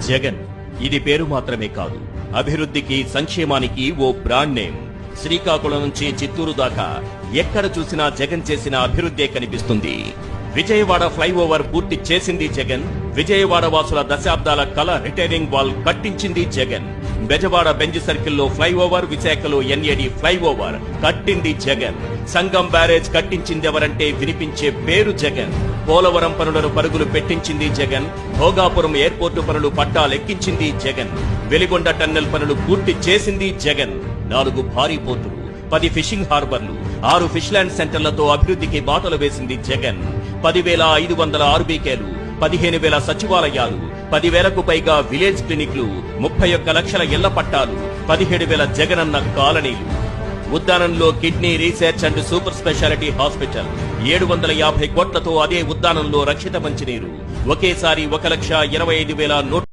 జగన్ ఇది పేరు మాత్రమే కాదు, అభివృద్ధికి సంక్షేమానికి ఓ బ్రాండ్ నేమ్. శ్రీకాకుళం నుంచి చిత్తూరు దాకా ఎక్కడ చూసినా జగన్ చేసిన అభివృద్ధే కనిపిస్తుంది. విజయవాడ ఫ్లైఓవర్ పూర్తి చేసింది జగన్. విజయవాడ వాసుల దశాబ్దాల కళ రిటైనింగ్ వాల్ కట్టించింది జగన్. బెజవాడ బెంజ్ సర్కిల్లో ఫ్లైఓవర్, విశాఖలో ఎన్ఏడి ఫ్లైఓవర్ కట్టింది జగన్. సంగం బ్యారేజ్ కట్టించిందెవరంటే వినిపించే పేరు జగన్. పోలవరం పనులను పరుగులు పెట్టించింది జగన్. భోగాపురం ఎయిర్పోర్టు పనులు పట్టాలెక్కించింది జగన్. వెలిగొండ టన్నెల్ పనులు పూర్తి చేసింది జగన్. 4 భారీ పోర్టులు, 10 ఫిషింగ్ హార్బర్లు, 6 ఫిష్లాండ్ సెంటర్లతో అభివృద్ధికి బాటలు వేసింది జగన్. 10,500 ఆర్బీకేలు, 15,000 సచివాలయాలు, 10,000కు పైగా విలేజ్ క్లినిక్లు, 31 లక్షల ఇళ్ల పట్టాలు, 17,000 జగనన్న కాలనీలు. ఉద్దానంలో kidney research and super speciality hospital, 750 కోట్లతో అదే ఉద్దానంలో రక్షిత మంచినీరు. ఒకేసారి 1,25,100